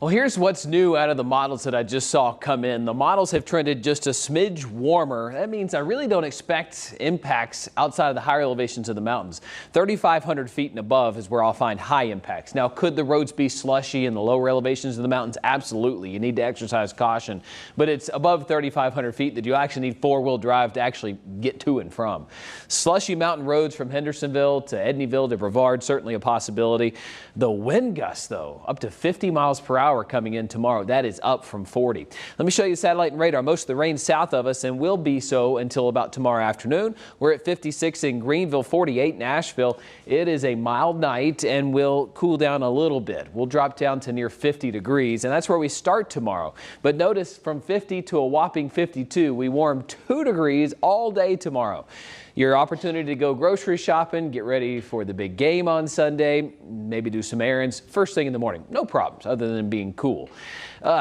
Well, here's what's new out of the models that I just saw come in. The models have trended just a smidge warmer. That means I really don't expect impacts outside of the higher elevations of the mountains. 3,500 feet and above is where I'll find high impacts. Now, could the roads be slushy in the lower elevations of the mountains? Absolutely. You need to exercise caution. But it's above 3,500 feet that you actually need four-wheel drive to actually get to and from. Slushy mountain roads from Hendersonville to Edneyville to Brevard, certainly a possibility. The wind gusts, though, up to 50 miles per hour coming in tomorrow. That is up from 40. Let me show you satellite and radar. Most of the rain south of us and will be so until about tomorrow afternoon. We're at 56 in Greenville, 48 in Asheville. It is a mild night and will cool down a little bit. We'll drop down to near 50 degrees, and that's where we start tomorrow. But notice from 50 to a whopping 52, we warm 2 degrees all day tomorrow. Your opportunity to go grocery shopping, get ready for the big game on Sunday, maybe do some errands first thing in the morning. No problems other than being cool.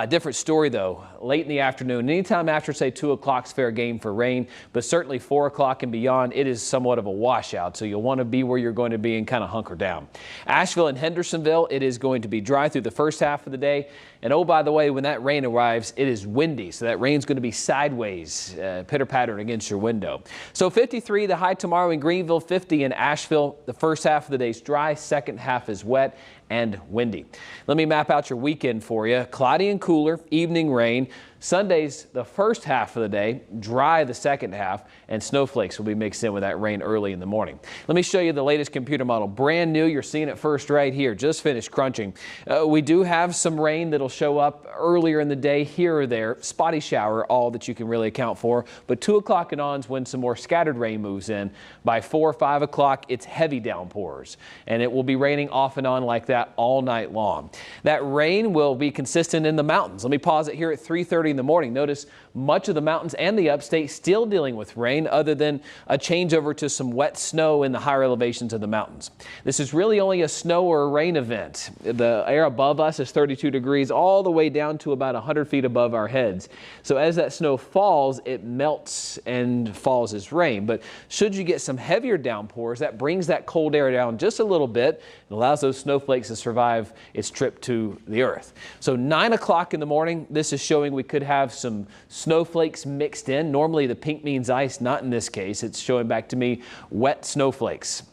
Different story though, late in the afternoon. Anytime after say 2 o'clock's fair game for rain, but certainly 4 o'clock and beyond, it is somewhat of a washout. So you'll want to be where you're going to be and kind of hunker down. Asheville and Hendersonville, it is going to be dry through the first half of the day. And oh, by the way, when that rain arrives, it is windy. So that rain's going to be sideways, pitter-pattering against your window. So 53, the high tomorrow in Greenville, 50 in Asheville. The first half of the day is dry, second half is wet and windy. Let me map out your weekend for you. Cloudy and cooler, evening rain. Sunday's the first half of the day, dry the second half, and snowflakes will be mixed in with that rain early in the morning. Let me show you the latest computer model. Brand new, you're seeing it first right here, just finished crunching. We do have some rain that'll show up earlier in the day here or there. Spotty shower, all that you can really account for. But 2 o'clock and on is when some more scattered rain moves in. By 4 or 5 o'clock, it's heavy downpours, and it will be raining off and on like that all night long. That rain will be consistent in the mountains. Let me pause it here at 3:30 in the morning. Notice much of the mountains and the upstate still dealing with rain other than a changeover to some wet snow in the higher elevations of the mountains. This is really only a snow or a rain event. The air above us is 32 degrees all the way down to about 100 feet above our heads. So as that snow falls, it melts and falls as rain. But should you get some heavier downpours, that brings that cold air down just a little bit and allows those snowflakes to survive its trip to the earth. So 9 o'clock in the morning, this is showing we could have some snowflakes mixed in. Normally the pink means ice, not in this case. It's showing back to me wet snowflakes.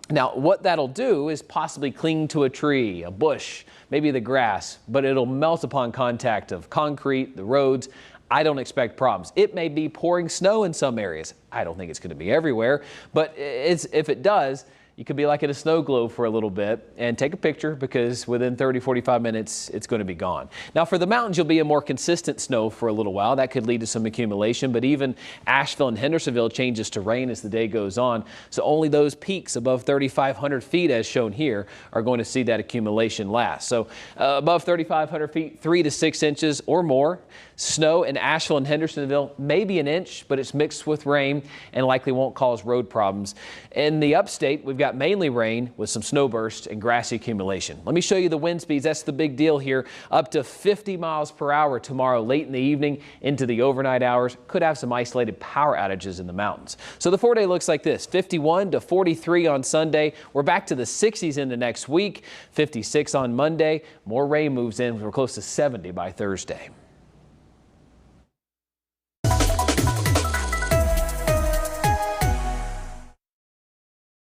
Now, what that'll do is possibly cling to a tree, a bush, maybe the grass, but it'll melt upon contact of concrete, the roads. I don't expect problems. It may be pouring snow in some areas. I don't think it's going to be everywhere, but if it does, you could be like in a snow globe for a little bit and take a picture because within 30-45 minutes, it's going to be gone. Now for the mountains, you'll be in more consistent snow for a little while. That could lead to some accumulation, but even Asheville and Hendersonville changes to rain as the day goes on. So only those peaks above 3,500 feet as shown here are going to see that accumulation last. So above 3,500 feet, 3 to 6 inches or more. Snow in Asheville and Hendersonville, maybe an inch, but it's mixed with rain and likely won't cause road problems. In the upstate, we've got mainly rain with some snowburst and grassy accumulation. Let me show you the wind speeds. That's the big deal here. Up to 50 miles per hour tomorrow late in the evening into the overnight hours. Could have some isolated power outages in the mountains. So the 4-day looks like this. 51 to 43 on Sunday. We're back to the 60s into next week. 56 on Monday. More rain moves in. We're close to 70 by Thursday.